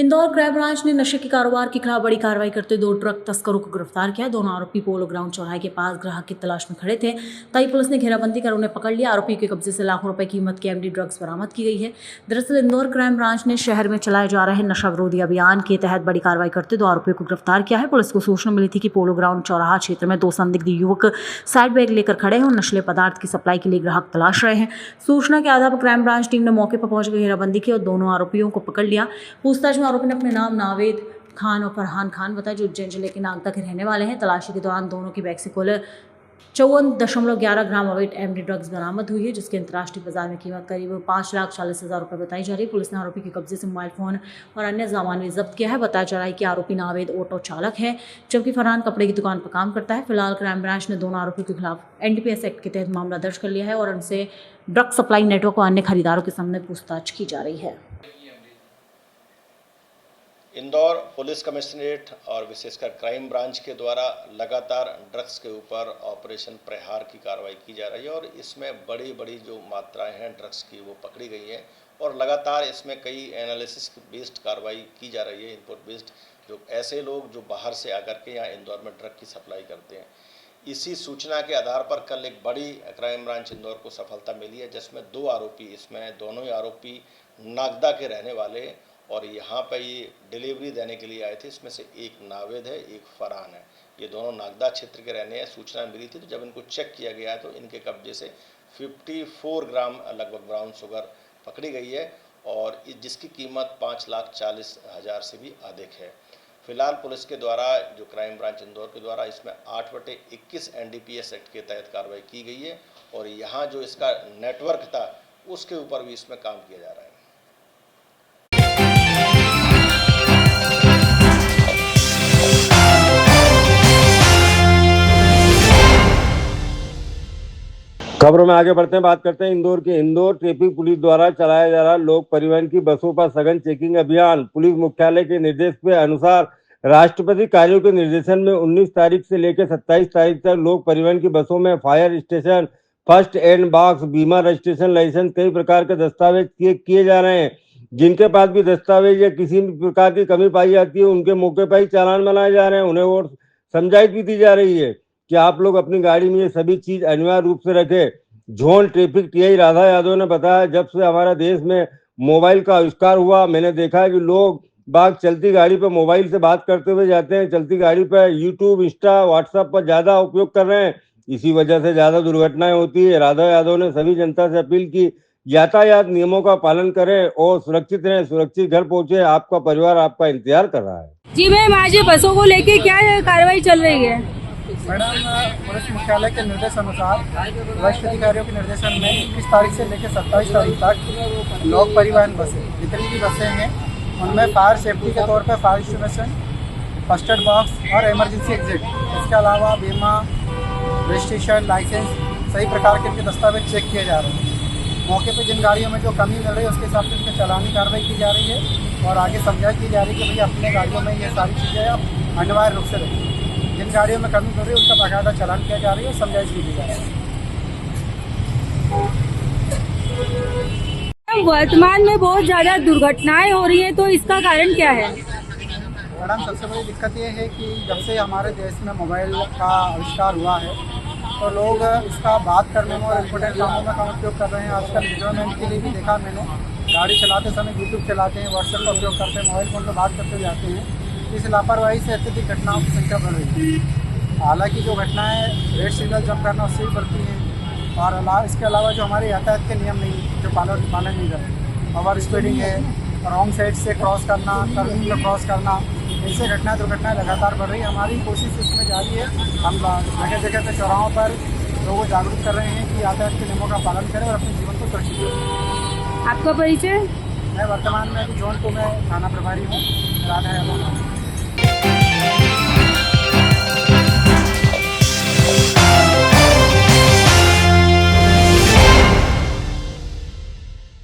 Indore crime branch ने नशे के कारोबार के खिलाफ बड़ी कार्रवाई करते दो ट्रक तस्करों को गिरफ्तार किया। दोनों आरोपी पोलो ग्राउंड चौराहे के पास ग्राहक की तलाश में खड़े थे, तभी पुलिस ने घेराबंदी कर उन्हें पकड़ लिया। आरोपी के कब्जे से लाखों रुपए कीमत की एमडी ड्रग्स बरामद की गई है। दरअसल इंदौर क्राइम ब्रांच ने शहर में चलाए जा रहे नशा विरोधी अभियान के तहत बड़ी कार्रवाई करते दो आरोपियों को गिरफ्तार किया है। पुलिस को सूचना मिली थी कि पोलो ग्राउंड चौराहा क्षेत्र में दो संदिग्ध युवक साइड बैग लेकर खड़े हैं और नशीले पदार्थ की सप्लाई के लिए ग्राहक तलाश रहे हैं। सूचना के आधार पर क्राइम ब्रांच टीम ने मौके पर पहुंचकर घेराबंदी की और दोनों आरोपियों को पकड़ लिया। पूछताछ में आरोपी ने अपने नाम नावेद खान और फरहान खान बताया, जो उज्जैन जिले के नागदा के रहने वाले हैं। तलाशी के दौरान दोनों के बैग से कुल 54.11 ग्राम अवैध एमडी ड्रग्स बरामद हुई है, जिसकी अंतर्राष्ट्रीय बाजार में कीमत करीब 5,40,000 रुपये बताई जा रही है। पुलिस ने आरोपी के कब्जे से मोबाइल फोन और अन्य सामान भी जब्त किया है। बताया जा रहा है कि आरोपी नावेद ऑटो चालक है, जबकि फरहान कपड़े की दुकान पर काम करता है। फिलहाल क्राइम ब्रांच ने दोनों आरोपियों के खिलाफ एनडीपीएस एक्ट के तहत मामला दर्ज कर लिया है और उनसे ड्रग सप्लाई नेटवर्क और अन्य खरीदारों के सामने पूछताछ की जा रही है। इंदौर पुलिस कमिश्नरेट और विशेषकर क्राइम ब्रांच के द्वारा लगातार ड्रग्स के ऊपर ऑपरेशन प्रहार की कार्रवाई की जा रही है और इसमें बड़ी बड़ी जो मात्राएं हैं ड्रग्स की वो पकड़ी गई हैं और लगातार इसमें कई एनालिसिस बेस्ड कार्रवाई की जा रही है, इनपुट बेस्ड, जो ऐसे लोग जो बाहर से आकर के यहाँ इंदौर में ड्रग की सप्लाई करते हैं। इसी सूचना के आधार पर कल एक बड़ी क्राइम ब्रांच इंदौर को सफलता मिली है, जिसमें दो आरोपी, इसमें दोनों ही आरोपी नागदा के रहने वाले और यहाँ पर ये डिलीवरी देने के लिए आए थे। इसमें से एक नावेद है, एक फरहान है। ये दोनों नागदा क्षेत्र के रहने हैं। सूचना मिली थी तो जब इनको चेक किया गया तो इनके कब्जे से 54 ग्राम लगभग ब्राउन शुगर पकड़ी गई है और जिसकी कीमत 5,40,000 से भी अधिक है। फिलहाल पुलिस के द्वारा, जो क्राइम ब्रांच इंदौर के द्वारा, इसमें 8/21 एनडीपीएस एक्ट के तहत कार्रवाई की गई है और यहाँ जो इसका नेटवर्क था उसके ऊपर भी इसमें काम किया जा रहा है। खबरों में आगे बढ़ते हैं, बात करते हैं इंदौर के। इंदौर ट्रैफिक पुलिस द्वारा चलाया जा रहा लोक परिवहन की बसों पर सघन चेकिंग अभियान। पुलिस मुख्यालय के निर्देश के अनुसार राष्ट्रपति कार्यों के निर्देशन में 19 तारीख से लेकर 27 तारीख तक लोक परिवहन की बसों में fire station, first aid box, बीमा, रजिस्ट्रेशन, लाइसेंस, कई प्रकार के दस्तावेज किए जा रहे हैं। जिनके पास भी दस्तावेज या किसी भी प्रकार की कमी पाई जाती है उनके मौके पर ही चालान बनाए जा रहे हैं। उन्हें और समझाइश भी दी जा रही है कि आप लोग अपनी गाड़ी में ये सभी चीज अनिवार्य रूप से रखें। Zone traffic TI Radha Yadav ने बताया, जब से हमारे देश में मोबाइल का आविष्कार हुआ मैंने देखा है कि लोग बाग चलती गाड़ी पर मोबाइल से बात करते हुए जाते हैं, चलती गाड़ी पर यूट्यूब, इंस्टा, व्हाट्सएप पर ज्यादा उपयोग कर रहे हैं। इसी वजह से ज्यादा दुर्घटनाएं होती है। राधा यादव ने सभी जनता से अपील की, यातायात नियमों का पालन करें और सुरक्षित रहें, सुरक्षित घर पहुंचे। आपका परिवार आपका इंतजार कर रहा है। जी मैम, आज ये बसों को लेके क्या कार्रवाई चल रही है? मैडम, पुलिस मुख्यालय के निर्देश अनुसार वरिष्ठ अधिकारियों के निर्देशन में 21 तारीख से लेकर 27 तारीख तक लोक परिवहन बसें, जितनी भी बसें हैं उनमें फायर सेफ्टी के तौर पर fire extinguisher, first aid box और इमरजेंसी एग्जिट, इसके अलावा बीमा, रजिस्ट्रेशन, लाइसेंस, सही प्रकार के इनके दस्तावेज चेक किए जा रहे हैं। मौके पर जिन गाड़ियों में जो कमी मिल रही है उसके हिसाब से उनके चालानी कार्रवाई की जा रही है और आगे समझाइश की जा रही है कि भैया अपने गाड़ियों में ये सारी चीज़ें आप अनिवार्य रूप से रखें। जिन गाड़ियों में कमी मिल रही है उनका बाकायदा चालान किया जा रही है और समझाइश की जा रही है। वर्तमान में बहुत ज़्यादा दुर्घटनाएं हो रही हैं, तो इसका कारण क्या है? मैडम, सबसे बड़ी दिक्कत ये है कि जब से हमारे देश में मोबाइल का आविष्कार हुआ है तो लोग इसका बात करने में और इम्पोर्टेंट कामों में कम उपयोग कर रहे हैं। आजकल एंजॉयमेंट के लिए भी देखा मैंने, गाड़ी चलाते समय यूट्यूब चलाते हैं, व्हाट्सएप का उपयोग करते हैं, मोबाइल फ़ोन पर बात करते जाते हैं। इस लापरवाही से अत्यधिक घटनाओं की संख्या बढ़ रही है। हालांकि जो घटनाएं रेड सिग्नल जंप करना उससे भी बढ़ती हैं और इसके अलावा जो हमारे यातायात के नियम नहीं, जो पालन नहीं करते, ओवर स्पीडिंग है, रॉन्ग साइड से क्रॉस करना, टर्निंग में क्रॉस करना, ऐसे दुर्घटनाएं लगातार बढ़ रही है। हमारी कोशिश इसमें जारी है। हम जगह जगह पे चौराहों पर लोगों को जागरूक कर रहे हैं कि यातायात के नियमों का पालन करें और अपने जीवन को सुरक्षित करें। आपका परिचय? मैं वर्तमान में अभी जौनपुर में थाना प्रभारी हूँ, राधा यादव।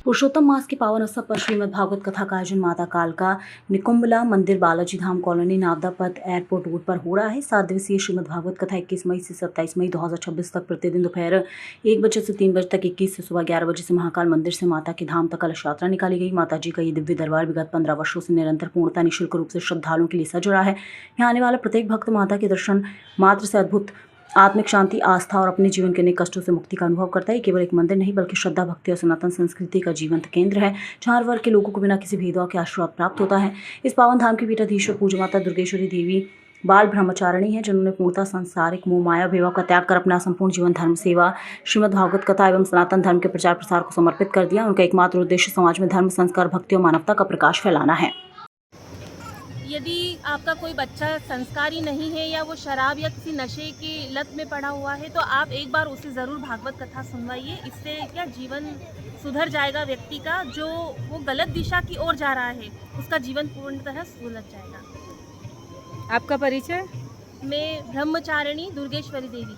पुरुषोत्तम मास के पावन अवसर पर श्रीमद् भागवत कथा का आयोजन माता कालका निकुंबला मंदिर बालाजी धाम कॉलोनी नावदा पथ एयरपोर्ट रोड पर हो रहा है। 7 दिवसीय श्रीमद् भागवत कथा 21 मई से 27 मई 2026 तक प्रतिदिन दोपहर 1 बजे से 3 बजे तक, 21 से सुबह 11 बजे से महाकाल मंदिर से माता के धाम तक कलश यात्रा निकाली गई। माता जी का ये दिव्य दरबार विगत 15 वर्षों से निरंतर पूर्णतः निःशुल्क रूप से श्रद्धालुओं के लिए सज रहा है। यहाँ आने वाला प्रत्येक भक्त माता के दर्शन मात्र से अद्भुत आत्मिक शांति, आस्था और अपने जीवन के अनेक कष्टों से मुक्ति का अनुभव करता है। केवल एक मंदिर नहीं बल्कि श्रद्धा, भक्ति और सनातन संस्कृति का जीवंत केंद्र है, जहाँ हर वर्ग के लोगों को बिना किसी भेदभाव के आशीर्वाद प्राप्त होता है। इस पावन धाम की पीठाधीश्वर पूज्य माता दुर्गेश्वरी देवी बाल ब्रह्मचारिणी है, जिन्होंने पूर्णतः सांसारिक मोह माया विवाह का त्याग कर अपना संपूर्ण जीवन धर्म सेवा, श्रीमद् भागवत कथा एवं सनातन धर्म के प्रचार प्रसार को समर्पित कर दिया। उनका एकमात्र उद्देश्य समाज में धर्म, संस्कार, भक्ति और मानवता का प्रकाश फैलाना है। यदि आपका कोई बच्चा संस्कारी नहीं है या वो शराब या किसी नशे की लत में पड़ा हुआ है तो आप एक बार उसे ज़रूर भागवत कथा सुनवाइए। इससे क्या जीवन सुधर जाएगा व्यक्ति का, जो वो गलत दिशा की ओर जा रहा है उसका जीवन पूर्णतः सुलझ जाएगा। आपका परिचय? मैं ब्रह्मचारिणी दुर्गेश्वरी देवी।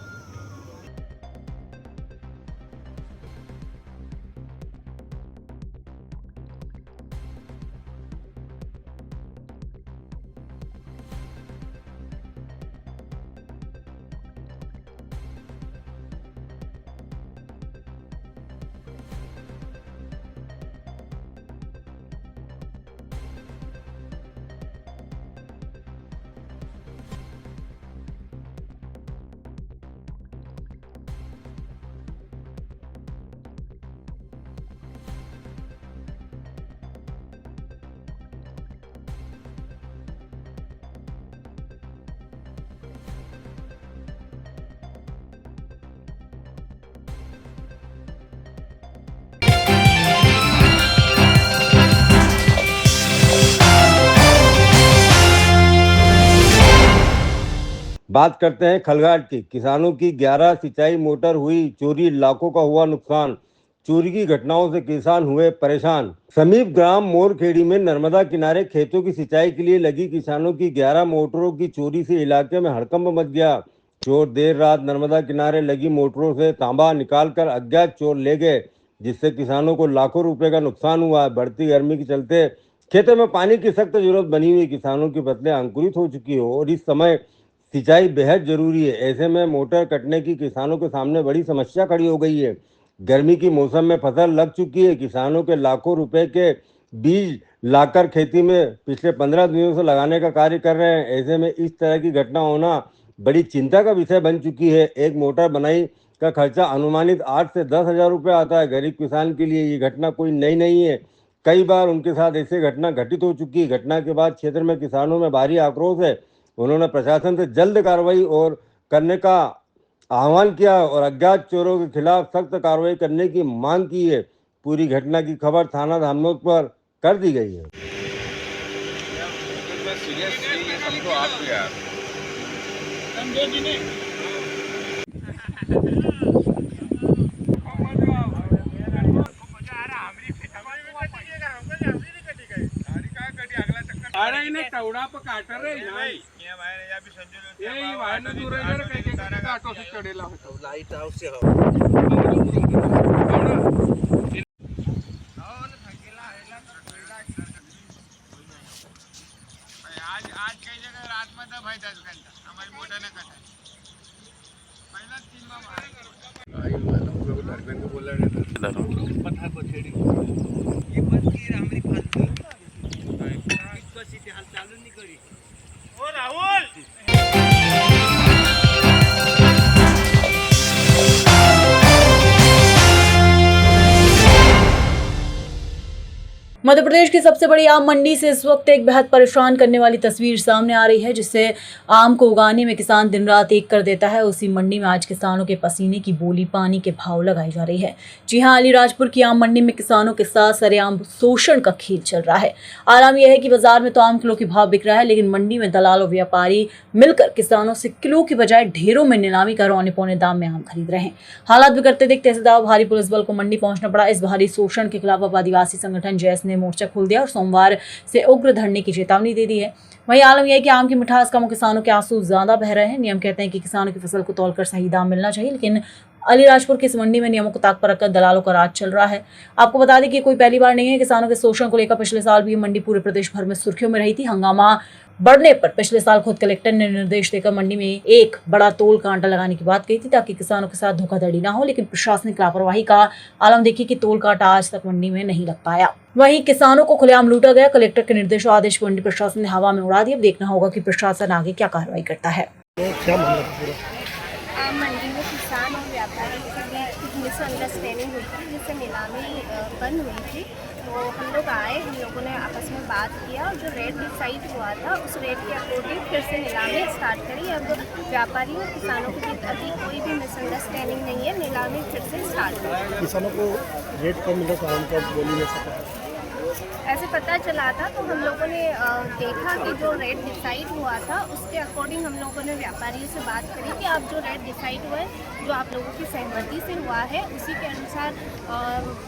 बात करते हैं खलघाट की। किसानों की 11 सिंचाई मोटर हुई चोरी, लाखों का हुआ नुकसान। चोरी की घटनाओं से किसान हुए परेशान। समीप ग्राम मोरखेड़ी में नर्मदा किनारे खेतों की सिंचाई के लिए लगी किसानों की 11 मोटरों की चोरी से इलाके में हड़कंप मच गया। चोर देर रात नर्मदा किनारे लगी मोटरों से तांबा निकालकर अज्ञात चोर ले गए, जिससे किसानों को लाखों रुपए का नुकसान हुआ। बढ़ती गर्मी के चलते खेतों में पानी की सख्त जरूरत बनी हुई। किसानों की फसलें अंकुरित हो चुकी हो और इस समय सिंचाई बेहद जरूरी है। ऐसे में मोटर कटने की किसानों के सामने बड़ी समस्या खड़ी हो गई है। गर्मी की मौसम में फसल लग चुकी है। किसानों के लाखों रुपए के बीज लाकर खेती में पिछले 15 दिनों से लगाने का कार्य कर रहे हैं। ऐसे में इस तरह की घटना होना बड़ी चिंता का विषय बन चुकी है। एक मोटर बनाई का खर्चा अनुमानित 8 से 10 हजार रुपये आता है। गरीब किसान के लिए ये घटना कोई नई नहीं है। कई बार उनके साथ ऐसी घटना घटित हो चुकी है। घटना के बाद क्षेत्र में किसानों में भारी आक्रोश है। उन्होंने प्रशासन से जल्द कार्रवाई और करने का आह्वान किया और अज्ञात चोरों के खिलाफ सख्त कार्रवाई करने की मांग की है। पूरी घटना की खबर थाना धामनोद पर कर दी गई है। अरे इन्हें टवड़ा पर काट रहे नहीं ये वाहन दूर है जरा कहीं का ऑटो से चढ़ेला हो लाइट हाउस से हो आज कई जगह रात में तो भाई 10 घंटा हमारी मोटर ने कटा पहला 3 बार आई मालूम को लड़कन को बोला रे पता पछेड़ी ये बस की हमारी फालतू इसको हाल चालू नहीं करी ओ राहुल। मध्य प्रदेश की सबसे बड़ी आम मंडी से इस वक्त एक बेहद परेशान करने वाली तस्वीर सामने आ रही है, जिससे आम को उगाने में किसान दिन रात एक कर देता है। उसी मंडी में आज किसानों के पसीने की बोली पानी के भाव लगाई जा रही है। जी हां, अलीराजपुर की आम मंडी में किसानों के साथ सरेआम शोषण का खेल चल रहा है। आराम यह है कि बाजार में तो आम किलो के भाव बिक रहा है, लेकिन मंडी में दलाल और व्यापारी मिलकर किसानों से किलो की बजाय ढेरों में नीलामी कर औने पौने दाम में आम खरीद रहे हैं। हालात बिगड़ते देख तहसीलदार भारी पुलिस बल को मंडी पहुंचना पड़ा। इस भारी शोषण के खिलाफ अब आदिवासी संगठन जैस ने मोर्चा खोल दिया और सोमवार से उग्र धरने की चेतावनी दे दी है। वहीं आलम यह है कि आम की मिठास कम, किसानों के आंसू ज्यादा बह रहे हैं। नियम कहते हैं कि किसानों की फसल को तौलकर सही दाम मिलना चाहिए, लेकिन अलीराजपुर की इस मंडी में नियमों को ताक पर रखकर दलालों का राज चल रहा है। आपको बता दें कि कोई पहली बार नहीं है। किसानों के शोषण को लेकर पिछले साल भी ये मंडी पूरे प्रदेश भर में सुर्खियों में रही थी। हंगामा बढ़ने पर पिछले साल खुद कलेक्टर ने निर्देश देकर मंडी में एक बड़ा तोल कांटा लगाने की बात कही थी ताकि किसानों के साथ धोखाधड़ी ना हो, लेकिन प्रशासनिक लापरवाही का आलम देखिए कि तोल कांटा आज तक मंडी में नहीं लग पाया। वहीं किसानों को खुलेआम लूटा गया। कलेक्टर के निर्देश और आदेश मंडी प्रशासन ने हवा में उड़ा दिया। देखना होगा कि प्रशासन आगे क्या कार्रवाई करता है। मंडी में किसान और व्यापारी के बीच कुछ मिसअंडरस्टैंडिंग हुई थी, जिससे नीलामी बंद हुई थी। तो हम लोग आए, हम लोगों ने आपस में बात किया और जो रेट डिसाइड हुआ था उस रेट के अकॉर्डिंग फिर से नीलामी स्टार्ट करी। अब व्यापारी और किसानों के बीच अभी कोई भी मिसअंडरस्टैंडिंग नहीं है, नीलामी फिर से स्टार्ट हुई। किसानों को रेट कम मिला था, उनका बोली नहीं सका, ऐसे पता चला था तो हम लोगों ने देखा कि जो रेट डिसाइड हुआ था उसके अकॉर्डिंग हम लोगों ने व्यापारियों से बात करी कि आप जो रेट डिसाइड हुआ है, जो आप लोगों की सहमति से हुआ है, उसी के अनुसार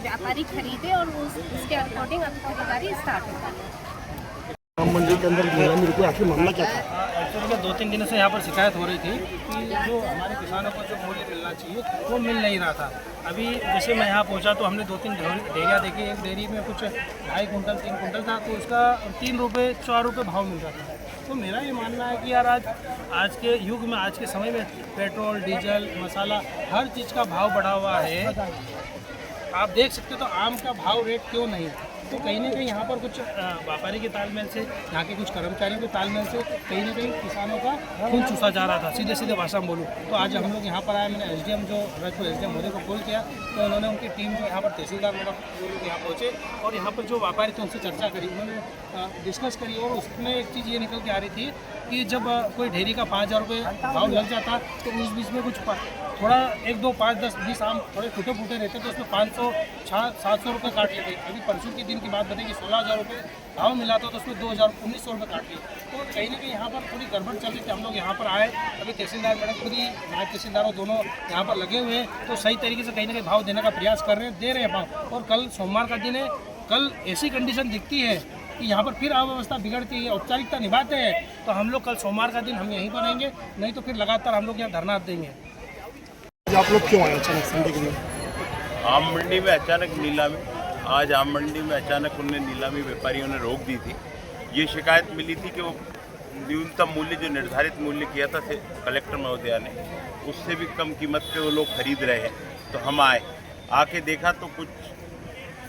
व्यापारी खरीदे और उसके अकॉर्डिंग अब खरीदारी स्टार्ट होगा। मंडी के अंदर मेरे को आखिर मामला क्या था? एक्चुअली 2-3 दिनों से यहाँ पर शिकायत हो रही थी कि जो हमारे किसानों को जो मूल्य मिलना चाहिए वो मिल नहीं रहा था। अभी जैसे मैं यहाँ पहुँचा तो हमने 2-3 डेयरियाँ देखी। एक डेयरी में कुछ 2.5 कुंटल 3 कुंटल था, तो उसका 3 रुपये 4 रुपये भाव मिल रहा था। तो मेरा ये मानना है कि यार आज के युग में, आज के समय में पेट्रोल, डीजल, मसाला, हर चीज़ का भाव बढ़ा हुआ है। आप देख सकते हो तो आम का भाव रेट क्यों नहीं है? तो कहीं ना कहीं यहाँ पर कुछ व्यापारी के तालमेल से, यहाँ के कुछ कर्मचारियों के तालमेल से कहीं ना कहीं किसानों का खून चूसा जा रहा था। सीधे सीधे भाषा में बोलूँ तो आज हम लोग यहाँ पर आए, मैंने एसडीएम जो एसडीएम मोदी को कॉल किया तो उन्होंने उनकी टीम को यहाँ पर तहसीलदार मैडम यहाँ पहुँचे और यहाँ पर जो व्यापारी थे उनसे चर्चा करी, उन्होंने डिस्कस करी और उसमें एक चीज़ ये निकल के आ रही थी कि जब कोई ढेरी का 5,000 रुपये भाव लग जाता तो उस बीच में कुछ थोड़ा 1, 2, 5, 10, 20 आम थोड़े टूटे फूटे रहते तो उसमें 500-700 रुपये काट लेते। अभी परसों के दिन की बात बताइए 16,000 रुपये भाव मिला था तो उसमें 2,1900 रुपये काट लिए। तो कहीं ना कहीं यहाँ पर थोड़ी गड़बड़ चल रही थी। हम लोग यहाँ पर आए, अभी तहसीलदार मैडम खुद ही, नायब तहसीलदारों दोनों यहाँ पर लगे हुए हैं, तो सही तरीके से कहीं ना कहीं भाव देने का प्रयास कर रहे हैं, दे रहे हैं भाव। और कल सोमवार का दिन है, कल ऐसी कंडीशन दिखती है कि यहाँ पर फिर अव्यवस्था बिगड़ती है, औपचारिकता निभाते हैं, तो हम लोग कल सोमवार का दिन हम यहीं पर रहेंगे, नहीं तो फिर लगातार हम लोग यहाँ धरना देंगे। आप लोग क्यों आए अचानक संडे के दिन? आम मंडी में अचानक नीलामी, आज आम मंडी में अचानक उन्हें नीलामी व्यापारियों ने रोक दी थी। ये शिकायत मिली थी कि वो न्यूनतम मूल्य जो निर्धारित मूल्य किया था कलेक्टर महोदया ने, उससे भी कम कीमत पे वो लोग खरीद रहे हैं। तो हम आके देखा तो कुछ,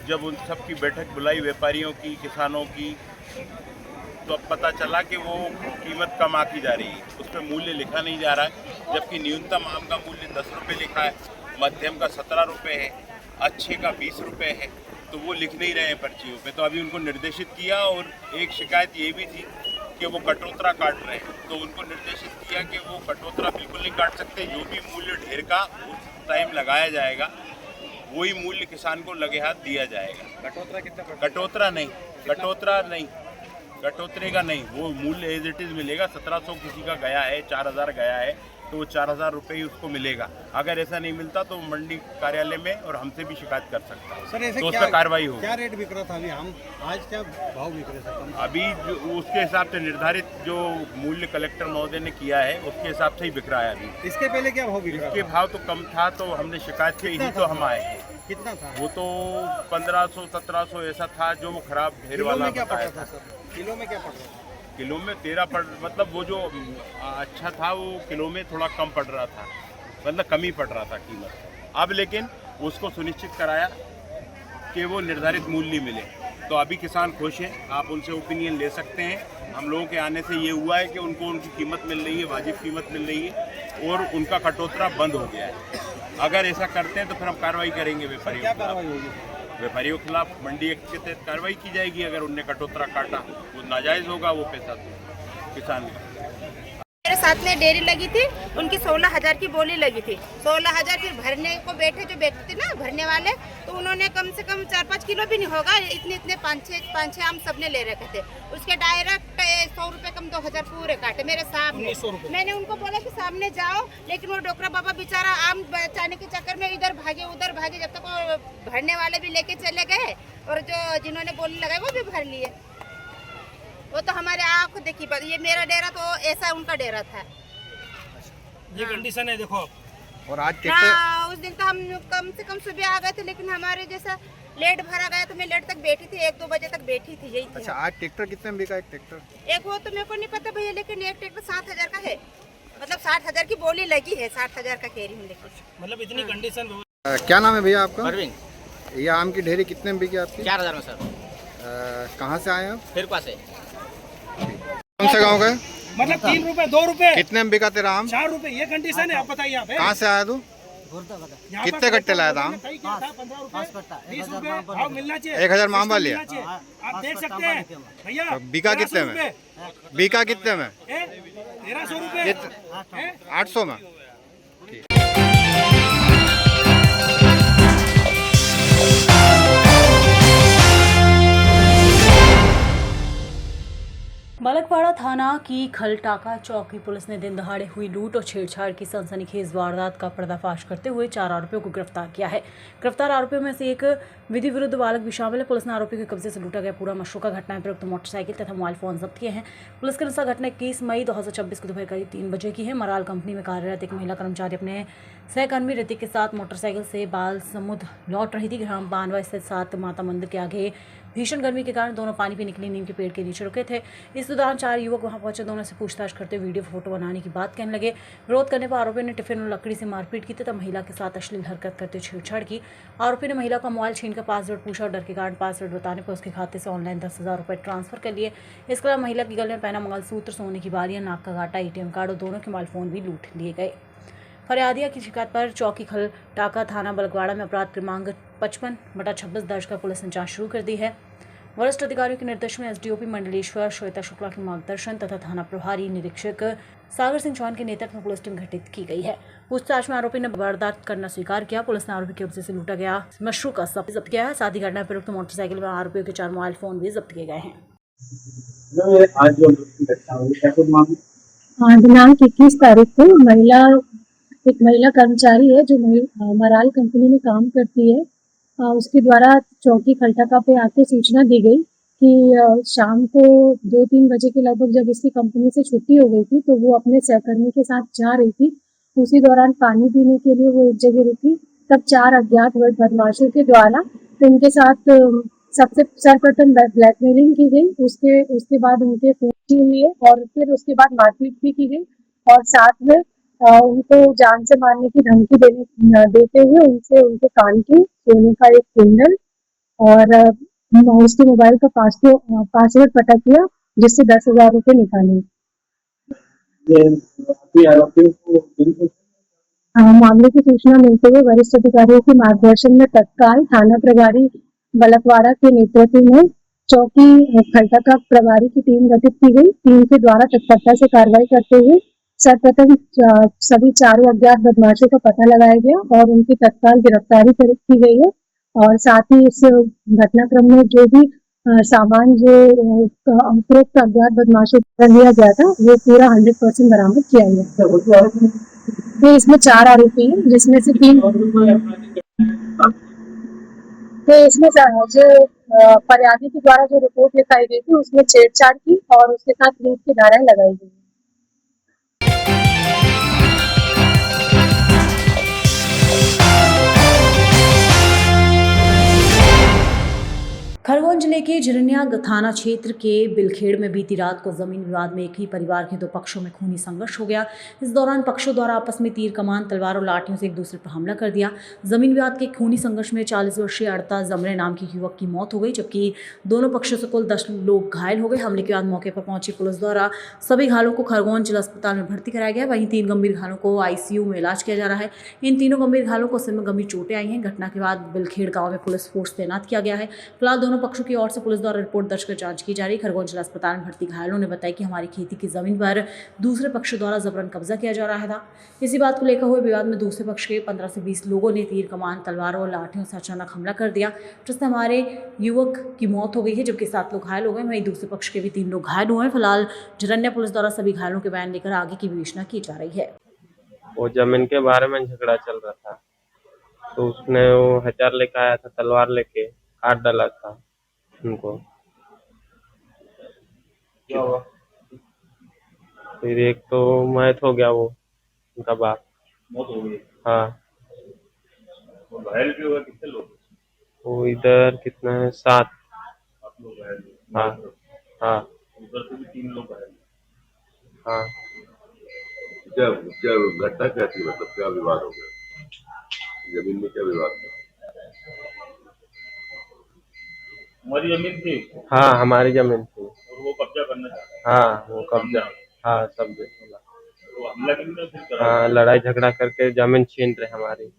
जब उन सब की बैठक बुलाई व्यापारियों की, किसानों की, तो अब पता चला कि वो कीमत कम आकी जा रही है, उस पर मूल्य लिखा नहीं जा रहा है। जबकि न्यूनतम आम का मूल्य 10 रुपये लिखा है, मध्यम का 17 रुपये है, अच्छे का 20 रुपये है, तो वो लिख नहीं रहे हैं पर्चियों पे। तो अभी उनको निर्देशित किया। और एक शिकायत ये भी थी कि वो कटोतरा काट रहे हैं, तो उनको निर्देशित किया कि वो कटोतरा बिल्कुल नहीं काट सकते। जो भी मूल्य ढेर का उस टाइम लगाया जाएगा वही मूल्य किसान को लगे हाथ दिया जाएगा। कटोतरा कितना? कटोतरा नहीं, कटोतरे का नहीं, वो मूल्य एज इट इज़ मिलेगा। 1700 किसी का गया है, 4000 गया है, तो वो 4000 रुपये ही उसको मिलेगा। अगर ऐसा नहीं मिलता तो मंडी कार्यालय में और हमसे भी शिकायत कर सकता है। सर, ऐसे तो उस पर कार्रवाई होगी। क्या रेट बिक रहा था अभी हम, आज क्या भाव बिक रहे थे? अभी जो उसके हिसाब से निर्धारित जो मूल्य कलेक्टर महोदय ने किया है उसके हिसाब से ही बिक रहा है अभी। इसके पहले क्या भाव बिक रहा था? इसके भाव तो कम था, तो हमने शिकायत की ही तो हम आए। कितना था? वो तो 1500-1700 ऐसा था जो वो खराब ढेर वाला क्या पड़ बताया रहा था सर? किलो में क्या पड़ रहा था? किलो में 13 पड़, मतलब वो जो अच्छा था वो किलो में थोड़ा कम पड़ रहा था, मतलब कम ही पड़ रहा था कीमत। अब लेकिन उसको सुनिश्चित कराया कि वो निर्धारित मूल्य मिले, तो अभी किसान खुश हैं। आप उनसे ओपिनियन ले सकते हैं। हम लोगों के आने से ये हुआ है कि उनको उनकी कीमत मिल रही है, वाजिब कीमत मिल रही है और उनका कटोतरा बंद हो गया है। अगर ऐसा करते हैं तो फिर हम कार्रवाई करेंगे व्यापारियों के खिलाफ। व्यापारियों के खिलाफ मंडी एक्ट के तहत कार्रवाई की जाएगी। अगर उनने कटोतरा काटा वो नाजायज़ होगा, वो पैसा तो किसान का। मेरे साथ में डेयरी लगी थी, उनकी 16,000 की बोली लगी थी। 16,000 फिर भरने को बैठे जो बेचते ना भरने वाले, तो उन्होंने कम से कम 4-5 किलो भी नहीं होगा, इतने 5-6 आम सबने ले रखे थे। उसके डायरेक्ट 100 रुपये कम 2,000 पूरे काटे मेरे सामने। मैंने उनको बोला कि सामने जाओ, लेकिन वो डोकरा बाबा बेचारा आम बचाने के चक्कर में इधर भागे उधर भागे, जब तक वो भरने वाले भी लेके चले गए और जो जिन्होंने बोली लगाई वो भी भर लिए। वो तो हमारे आँख देखी, ये मेरा डेरा तो ऐसा उनका डेरा था। ये कंडीशन है, देखो और आज ना ट्रैक्टर उस दिन तो हम कम से कम सुबह आ गए थे, लेकिन हमारे जैसा लेट भरा गया तो मैं लेट तक बैठी थी, 1-2 बजे तक बैठी थी, यही थी। अच्छा, आज ट्रैक्टर कितने में बिका एक ट्रैक्टर? एक वो तो मेरे को नहीं पता भैया, लेकिन एक ट्रैक्टर 7,000 का है, मतलब 60,000 की बोली लगी है, 60,000 का कह रही हूँ। लेकिन मतलब इतनी कंडीशन क्या नाम है भैया आपका? अरविंद। ये आम की ढेरी कितने में बिकी आपकी? 4,000 में सर। कहाँ से आए हैं आप? फिर पास है कौन से गाँव गए? मतलब 3 रुपए 2 रुपए कितने में बिका तेरा आम? 4 रुपए, ये कंडीशन है। आप बताइए आप कहाँ से आया तू? कितने कट्टे लाया था आम? 20 रुपए भाव मिलना चाहिए। 1,000 मामला लिया। आप देख सकते हैं भैया। तो बिका कितने में? बिका कितने में? 1300 रुपए, 800 में। बालकवाड़ा थाना की खलटाका चौकी पुलिस ने दिन दहाड़े हुई लूट और छेड़छाड़ की सनसनीखेज वारदात का पर्दाफाश करते हुए 4 आरोपियों को गिरफ्तार किया है। गिरफ्तार आरोपियों में से एक विधि विरुद्ध बालक भी शामिल है। पुलिस ने आरोपी के कब्जे से लूटा गया पूरा मशरूका घटनाएं प्रयुक्त मोटरसाइकिल तथा मोबाइल फोन जब्त किए हैं। पुलिस के अनुसार घटना 21 मई 2026 को दोपहर करीब 3 बजे की है। मराल कंपनी में कार्यरत एक महिला कर्मचारी अपने सहकर्मी ऋतिक के साथ मोटरसाइकिल से बाल समुद्र लौट रही थी। ग्राम बानवा स्थित 7 माता मंदिर के आगे भीषण गर्मी के कारण दोनों पानी पीने के लिए नीम के पेड़ के नीचे रुके थे। इस दौरान 4 युवक वहां पहुंचे, दोनों से पूछताछ करते हुए वीडियो फोटो बनाने की बात कहने लगे। विरोध करने पर आरोपी ने टिफिन और लकड़ी से मारपीट की तथा महिला के साथ अश्लील हरकत करते छेड़छाड़ की। आरोपी ने महिला का मोबाइल छीनकर पासवर्ड पूछा और डर के कारण पासवर्ड बताने पर उसके खाते से ऑनलाइन 10,000 रुपये ट्रांसफर कर लिए। इसके अलावा महिला के गले में पहना मंगलसूत्र, सोने की बालियां, नाक का गाटा, ATM कार्ड और दोनों के मोबाइल फोन भी लूट लिए गए। फरियादिया की शिकायत पर चौकी खलटाका थाना बलकवाड़ा में अपराध क्रमांक 55/26 दर्ज कर पुलिस ने जांच शुरू कर दी है। वरिष्ठ अधिकारियों के निर्देशन में एसडीओपी मंडलेश्वर श्वेता शुक्ला के मार्गदर्शन तथा थाना प्रभारी निरीक्षक सागर सिंह चौहान के नेतृत्व में पुलिस टीम गठित की गई है। पूछताछ में आरोपी ने वारदात करना स्वीकार किया। पुलिस ने आरोपी के कब्जे से लूटा गया मशरूका जब्त किया है। साथ ही घटना प्रयुक्त मोटरसाइकिल में आरोपियों के 4 मोबाइल फोन भी जब्त किए गए हैं। दिनांक 21 तारीख को एक महिला कर्मचारी है जो मराल कंपनी में काम करती है, उसके द्वारा चौकी खलटाका पे आके सूचना दी गई कि शाम को 2-3 बजे के लगभग जब इसकी कंपनी से छुट्टी हो गई थी तो वो अपने सहकर्मी के साथ जा रही थी। उसी दौरान पानी पीने के लिए वो एक जगह रुकी, तब 4 अज्ञात बदमाशों के द्वारा उनके साथ सबसे सर्वप्रथम ब्लैकमेलिंग की गई, उसके बाद उनके फोन हुए और फिर उसके बाद मारपीट भी की गई और साथ में उनको जान से मारने की धमकी देते हुए उनसे उनके कान की सोने का एक कुंडल और उसके मोबाइल का पासवर्ड पता किया, जिससे 10,000 रुपये निकाले। मामले की सूचना मिलते हुए वरिष्ठ अधिकारियों के मार्गदर्शन में तत्काल थाना प्रभारी बलकवाड़ा के नेतृत्व में चौकी खलटाका प्रभारी की टीम गठित की गई। टीम के द्वारा तत्परता से कार्रवाई करते हुए सर्वप्रथम सभी 4 अज्ञात बदमाशों का पता लगाया गया और उनकी तत्काल गिरफ्तारी की गई है और साथ ही इस घटनाक्रम में जो भी सामान जो उपरोक्त अज्ञात बदमाशों पर लिया गया था वो पूरा 100% बरामद किया गया। तो इसमें 4 आरोपी हैं, जिसमें से 3 तो इसमें जो फरियादी के द्वारा जो रिपोर्ट लिखाई गई थी उसमें छेड़छाड़ की और उसके साथ लूट की धाराएं लगाई गई। खरगोन जिले के झिरनिया थाना क्षेत्र के बिलखेड़ में बीती रात को जमीन विवाद में एक ही परिवार के 2 पक्षों में खूनी संघर्ष हो गया। इस दौरान पक्षों द्वारा आपस में तीर कमान, तलवार और लाठियों से एक दूसरे पर हमला कर दिया। जमीन विवाद के खूनी संघर्ष में 40 वर्षीय अड़ता जमरे नाम के युवक की मौत हो गई, जबकि दोनों पक्षों से कुल 10 लोग घायल हो गए। हमले के बाद मौके पर पहुंची पुलिस द्वारा सभी घायलों को खरगोन जिला अस्पताल में भर्ती कराया गया। वहीं 3 गंभीर घायलों को ICU में इलाज किया जा रहा है। इन तीनों गंभीर घायलों को सिर में गंभीर चोटें आई हैं। घटना के बाद बिलखेड़ गाँव में पुलिस फोर्स तैनात किया गया है। फिलहाल दोनों पक्षों की ओर से पुलिस द्वारा रिपोर्ट दर्ज कर जांच की जा रही है। खरगोन जिला अस्पताल में भर्ती घायलों ने बताया कि हमारी खेती की जमीन पर दूसरे पक्ष द्वारा जबरन कब्जा किया जा रहा था। इसी बात को लेकर हुए विवाद में दूसरे पक्ष के 15 से 20 लोगों ने तीर कमान, तलवारों और लाठियों से अचानक हमला कर दिया, जिससे हमारे युवक की मौत हो गई है, जबकि 7 लोग घायल हो गए। वहीं दूसरे पक्ष के भी 3 लोग घायल हुए हैं। फिलहाल झिरनिया पुलिस द्वारा सभी घायलों के बयान लेकर आगे की विवेचना की जा रही है। वो जमीन के बारे में झगड़ा चल रहा था, तो उसने वो हथियार लेकर आया था, तलवार लेके काट डाला था उनको। क्या हुआ? फिर एक तो मौत हो गया वो उनका बाप, मौत हो गई। हाँ। और घायल भी हुआ, कितने लोग? वो इधर कितना है, 7। आप लोग घायल हुए? हाँ हाँ उधर से भी 3 लोग घायल हुए। हाँ। क्या क्या घटना क्या थी, मतलब क्या विवाद हो गया? जमीन में क्या विवाद था? हमारी जमीन थी। हाँ हमारी जमीन थी। और वो कब्जा करना चाहता था। हाँ वो कब्जा, हाँ सब बोला। वो हमला किसने फिर करा? हाँ लड़ाई झगड़ा करके जमीन छीन रहे हमारी।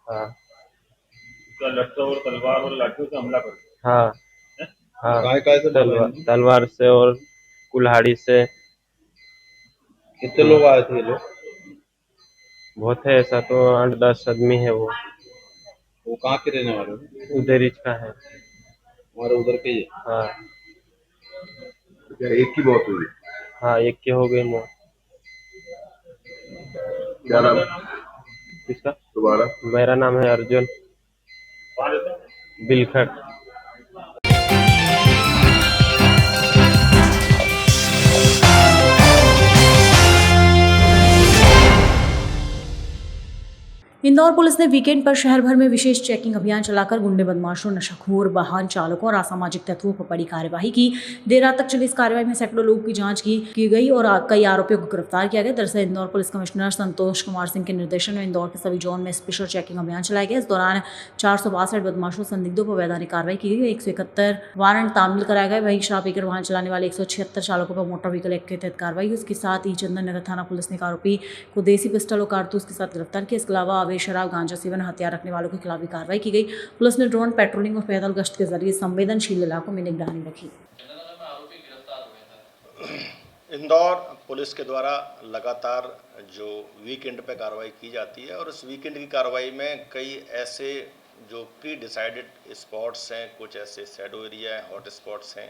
हाँ उसका लट्ठा और तलवार और लाठियों से हमला कर। हाँ हाँ। काय से तलवार से और कुल्हाड़ी से। कितने लोग आए थे ये लोग? बहुत है, ऐसा तो 8-10 आदमी है वो। वो कहाँ के रहने वाले हैं? उधर ही का है। हमारे उधर के ही। हाँ क्या एक की मौत हुई? हाँ एक के हो गई मौत। क्या नाम? किसका? तुम्हारा? मेरा नाम है अर्जुन बिलखट। इंदौर पुलिस ने वीकेंड पर शहर भर में विशेष चेकिंग अभियान चलाकर गुंडे, बदमाशों, नशाखोर, वाहन चालकों और असामाजिक तत्वों पर बड़ी कार्यवाही की। देर रात तक चली इस कार्रवाई में सैकड़ों लोगों की जांच की गई और कई आरोपियों को गिरफ्तार किया गया। दरअसल इंदौर पुलिस कमिश्नर संतोष कुमार सिंह के निर्देशन में इंदौर के सभी जोन में स्पेशल चेकिंग अभियान चलाया गया। इस दौरान 462 बदमाशों, संदिग्धों पर वैधानिक कार्रवाई की गई। 171 वारंट तामील कराए गए। वहीं शराब पीकर वाहन चलाने वाले 176 चालकों पर मोटर व्हीकल एक्ट के तहत कार्रवाई हुई। इसके साथ ही चंदन नगर थाना पुलिस ने एक आरोपी को देसी पिस्टल और कारतूस के साथ गिरफ्तार किया। इसके अलावा अवैध शराब, गांजा सेवन, हथियार रखने वालों के खिलाफ भी कार्रवाई की गई। पुलिस ने ड्रोन पेट्रोलिंग और पैदल गश्त के जरिए संवेदनशील इलाकों में निगरानी रखी। इंदौर पुलिस के द्वारा लगातार जो वीकेंड पे कार्रवाई की जाती है और उस वीकेंड की कार्रवाई में कई ऐसे जो प्री डिसाइडेड स्पॉट्स हैं, कुछ ऐसे शैडो एरिया हैं, हॉट स्पॉट्स हैं।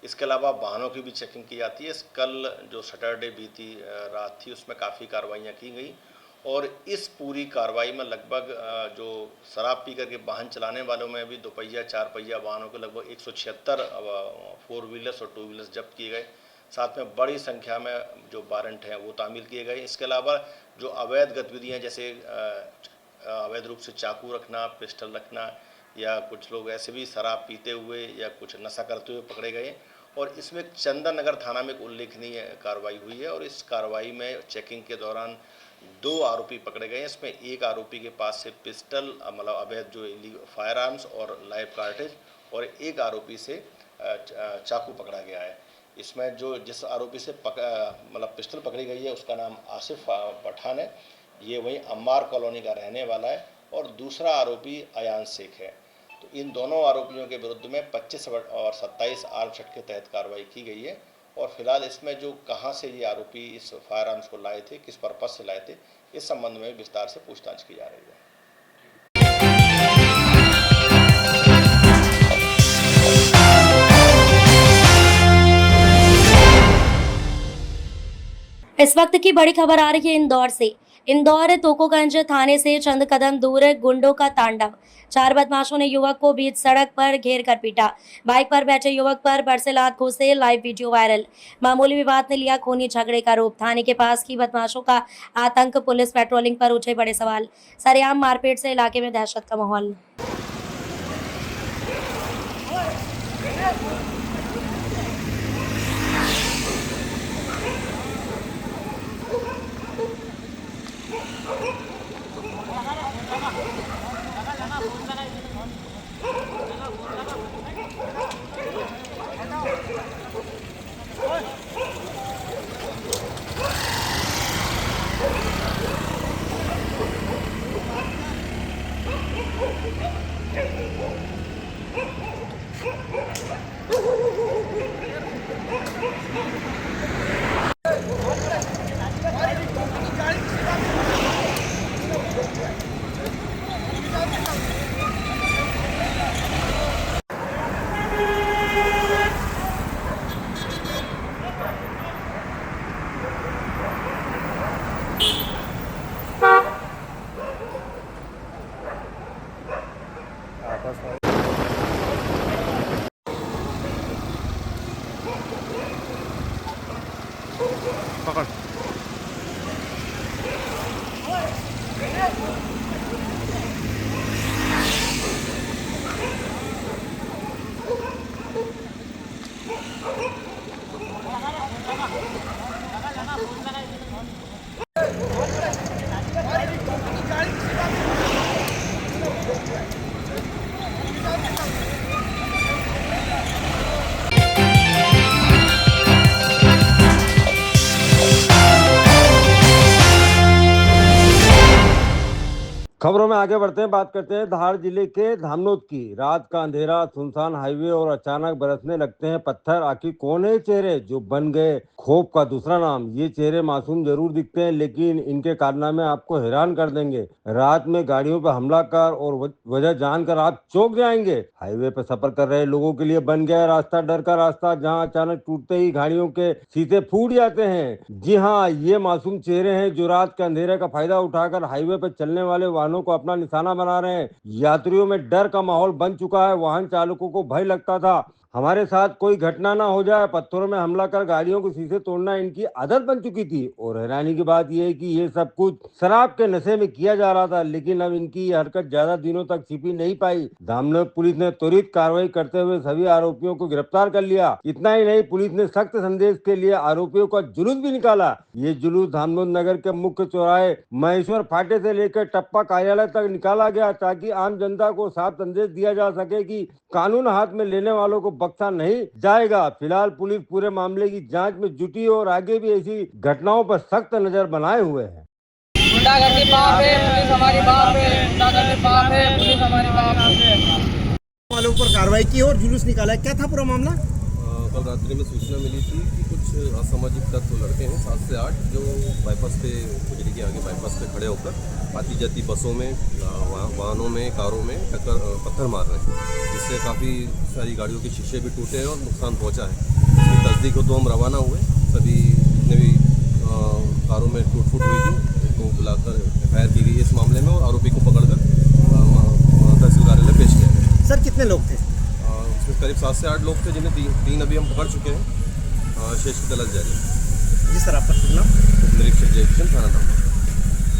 इसके अलावा वाहनों की भी चेकिंग की जाती है। कल जो सैटरडे बीती रात थी उसमें काफ़ी कार्रवाइयाँ की गई और इस पूरी कार्रवाई में लगभग जो शराब पी करके वाहन चलाने वालों में भी 2 पहिया 4 पहिया वाहनों के लगभग 176 4 व्हीलर्स और 2 व्हीलर्स जब्त किए गए। साथ में बड़ी संख्या में जो वारंट हैं वो तामील किए गए। इसके अलावा जो अवैध गतिविधियां जैसे अवैध रूप से चाकू रखना, पिस्टल रखना या कुछ लोग ऐसे भी शराब पीते हुए या कुछ नशा करते हुए पकड़े गए और इसमें चंदन नगर थाना में एक उल्लेखनीय कार्रवाई हुई है और इस कार्रवाई में चेकिंग के दौरान 2 आरोपी पकड़े गए हैं। इसमें एक आरोपी के पास से पिस्टल मतलब अवैध जो फायर आर्म्स और लाइव कार्टेज और एक आरोपी से चाकू पकड़ा गया है। इसमें जो जिस आरोपी से मतलब पिस्टल पकड़ी गई है उसका नाम आसिफ पठान है। ये वहीं अम्मार कॉलोनी का रहने वाला है और दूसरा आरोपी अयान शेख है। तो इन दोनों आरोपियों के विरुद्ध में 25 और 27 आर्म्स एक्ट के तहत कार्रवाई की गई है और फिलहाल इसमें जो कहां से ये आरोपी इस फायर आर्म्स को लाए थे, किस पर्पज से लाए थे, इस संबंध में विस्तार से पूछताछ की जा रही है। इस वक्त की बड़ी खबर आ रही है इंदौर से। इंदौर तोकोगंज थाने से चंद कदम दूर गुंडों का तांडव। 4 बदमाशों ने युवक को बीच सड़क पर घेर कर पीटा। बाइक पर बैठे युवक पर बरसेलात घुसे, लाइव वीडियो वायरल। मामूली विवाद ने लिया खूनी झगड़े का रूप। थाने के पास की बदमाशों का आतंक, पुलिस पेट्रोलिंग पर उठे बड़े सवाल। सरेआम मारपीट से इलाके में दहशत का माहौल। खबरों में आगे बढ़ते हैं, बात करते हैं धार जिले के धामनोद की। रात का अंधेरा, सुनसान हाईवे और अचानक बरसने लगते हैं पत्थर। आखिर कौन है ये चेहरे जो बन गए खौफ का दूसरा नाम? ये चेहरे मासूम जरूर दिखते हैं, लेकिन इनके कारनामे आपको हैरान कर देंगे। रात में गाड़ियों पर हमला कर और वजह जानकर आप चौंक जाएंगे। हाईवे पर सफर कर रहे लोगों के लिए बन गया रास्ता डर का रास्ता, जहाँ अचानक टूटते ही गाड़ियों के शीशे फूट जाते हैं। जी हाँ, ये मासूम चेहरे हैं जो रात के अंधेरे का फायदा उठाकर हाईवे पर चलने वाले वाहनों को अपना निशाना बना रहे हैं। यात्रियों में डर का माहौल बन चुका है। वाहन चालकों को भय लगता था हमारे साथ कोई घटना ना हो जाए। पत्थरों में हमला कर गाड़ियों के शीशे तोड़ना इनकी आदत बन चुकी थी। और हैरानी की बात यह है कि ये सब कुछ शराब के नशे में किया जा रहा था, लेकिन अब इनकी ये हरकत ज्यादा दिनों तक छिपी नहीं पाई। धामनोद पुलिस ने त्वरित कार्रवाई करते हुए सभी आरोपियों को गिरफ्तार कर लिया। इतना ही नहीं, पुलिस ने सख्त संदेश के लिए आरोपियों का जुलूस भी निकाला। ये जुलूस धामनोद नगर के मुख्य चौराहे महेश्वर फाटे से लेकर टप्पा कार्यालय तक निकाला गया, ताकि आम जनता को साफ संदेश दिया जा सके कि कानून हाथ में लेने वालों को बख्शा नहीं जाएगा। फिलहाल पुलिस पूरे मामले की जांच में जुटी और आगे भी ऐसी घटनाओं पर सख्त नजर बनाए हुए है। गुंडागर्दी पाप है, पुलिस हमारी बाप है। गुंडागर्दी पाप है, पुलिस हमारी बाप है। वालों पर कार्रवाई की और जुलूस निकाला। क्या था पूरा मामला? कल रात्रि में सूचना मिली थी कि कुछ असामाजिक तत्व लड़के हैं 7 से 8 जो बाईपास पे गुजरी के आगे बाईपास पे खड़े होकर आती जाती बसों में, वाहनों में, कारों में पत्थर मार रहे हैं, जिससे काफ़ी सारी गाड़ियों के शीशे भी टूटे हैं और नुकसान पहुंचा है। इसकी तस्दीक हो तो हम रवाना हुए। सभी जितने भी कारों में टूट फूट हुई थी उनको बुलाकर FIR की गई इस मामले में और आरोपी को पकड़कर तहसील कार्यालय पेश किया गया। सर कितने लोग थे? इसमें करीब 7 से 8 लोग थे, जिन्हें तीन अभी हम पकड़ चुके हैं। शेष की तलाश जारी है। जी सर, आपका शुभ नाम? निरीक्षक जय किशन, थाना धामनोद।